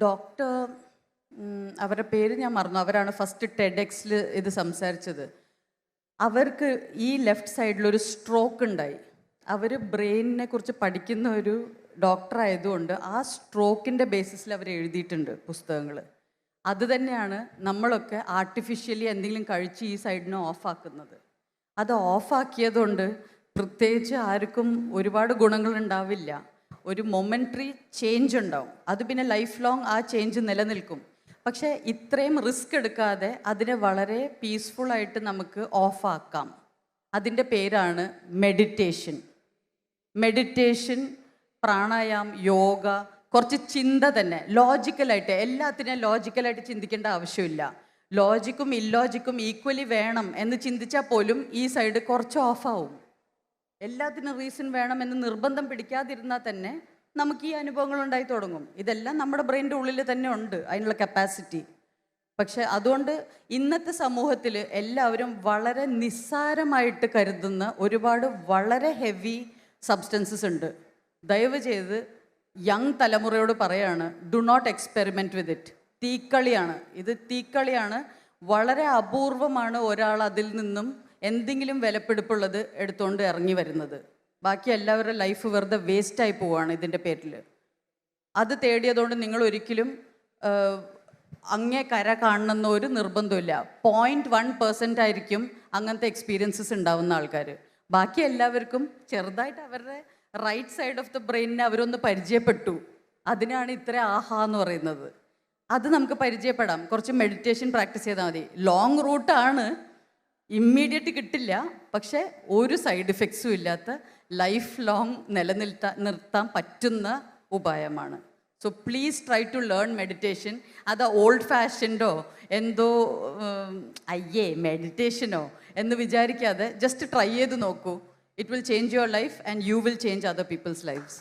Doctor അവരുടെ പേര് ഞാൻ മറന്നു. അവരാണ് ഫസ്റ്റ് ടെഡെക്സിൽ ഇത് സംസാരിച്ചത്. അവർക്ക് ഈ ലെഫ്റ്റ് സൈഡിലൊരു സ്ട്രോക്ക് ഉണ്ടായി. അവർ ബ്രെയിനിനെ കുറിച്ച് പഠിക്കുന്ന ഒരു ഡോക്ടർ ആയതുകൊണ്ട് ആ സ്ട്രോക്കിൻ്റെ ബേസിസിൽ അവർ എഴുതിയിട്ടുണ്ട് പുസ്തകങ്ങൾ. അത് തന്നെയാണ് നമ്മളൊക്കെ ആർട്ടിഫിഷ്യലി എന്തെങ്കിലും കഴിച്ച് ഈ സൈഡിനെ ഓഫാക്കുന്നത്. അത് ഓഫാക്കിയതുകൊണ്ട് പ്രത്യേകിച്ച് ആർക്കും ഒരുപാട് ഗുണങ്ങളുണ്ടാവില്ല. ഒരു മൊമെൻ്ററി ചേഞ്ച് ഉണ്ടാവും. അത് പിന്നെ ലൈഫ് ലോങ് ആ ചേഞ്ച് നിലനിൽക്കും. പക്ഷേ ഇത്രയും റിസ്ക് എടുക്കാതെ അതിനെ വളരെ പീസ്ഫുള്ളായിട്ട് നമുക്ക് ഓഫാക്കാം. അതിൻ്റെ പേരാണ് മെഡിറ്റേഷൻ. മെഡിറ്റേഷൻ, പ്രാണായാം, യോഗ, കുറച്ച് ചിന്ത തന്നെ ലോജിക്കലായിട്ട്, എല്ലാത്തിനും ലോജിക്കലായിട്ട് ചിന്തിക്കേണ്ട ആവശ്യമില്ല. ലോജിക്കും ഇല്ലോജിക്കും ഈക്വലി വേണം എന്ന് ചിന്തിച്ചാൽ പോലും ഈ സൈഡ് കുറച്ച് ഓഫാവും. എല്ലാത്തിനും റീസൺ വേണമെന്ന് നിർബന്ധം പിടിക്കാതിരുന്നാൽ തന്നെ നമുക്ക് ഈ അനുഭവങ്ങൾ ഉണ്ടായി തുടങ്ങും. ഇതെല്ലാം നമ്മുടെ ബ്രെയിൻ്റെ ഉള്ളിൽ തന്നെ ഉണ്ട്, അതിനുള്ള കപ്പാസിറ്റി. പക്ഷെ അതുകൊണ്ട് ഇന്നത്തെ സമൂഹത്തിൽ എല്ലാവരും വളരെ നിസ്സാരമായിട്ട് കരുതുന്ന ഒരുപാട് വളരെ ഹെവി സബ്സ്റ്റൻസസ് ഉണ്ട്. ദയവ് ചെയ്ത് യങ് തലമുറയോട് പറയാണ്, do not experiment with it. തീക്കളിയാണ് ഇത്, തീക്കളിയാണ്. വളരെ അപൂർവമാണ് ഒരാൾ അതിൽ നിന്നും എന്തെങ്കിലും വിലപിടിപ്പുള്ളത് എടുത്തുകൊണ്ട് ഇറങ്ങി വരുന്നത്. ബാക്കി എല്ലാവരുടെ ലൈഫ് വെറുതെ വേസ്റ്റായി പോവുകയാണ് ഇതിൻ്റെ പേരിൽ. അത് തേടിയതുകൊണ്ട് നിങ്ങൾ ഒരിക്കലും അങ്ങേ കര കാണണമെന്ന ഒരു നിർബന്ധമില്ല. 0.1% ആയിരിക്കും അങ്ങനത്തെ എക്സ്പീരിയൻസസ് ഉണ്ടാവുന്ന ആൾക്കാർ. ബാക്കി എല്ലാവർക്കും ചെറുതായിട്ട് അവരുടെ റൈറ്റ് സൈഡ് ഓഫ് ദ ബ്രെയിനിനെ അവരൊന്ന് പരിചയപ്പെട്ടു. അതിനാണ് ഇത്ര ആഹാ എന്ന് പറയുന്നത്. അത് നമുക്ക് പരിചയപ്പെടാം. കുറച്ച് മെഡിറ്റേഷൻ പ്രാക്ടീസ് ചെയ്താൽ മതി. ലോങ് റൂട്ടാണ്, ഇമ്മീഡിയറ്റ് കിട്ടില്ല. പക്ഷേ ഒരു സൈഡ് ഇഫക്ട്സും ഇല്ലാത്ത ലൈഫ് ലോങ് നിർത്താൻ പറ്റുന്ന ഉപായമാണ്. So please try to learn meditation. അത് ഓൾഡ് ഫാഷൻഡോ എന്തോ അയ്യേ മെഡിറ്റേഷനോ എന്ന് വിചാരിക്കാതെ ജസ്റ്റ് ട്രൈ ചെയ്ത് നോക്കൂ. It will change your life and you will change other people's lives.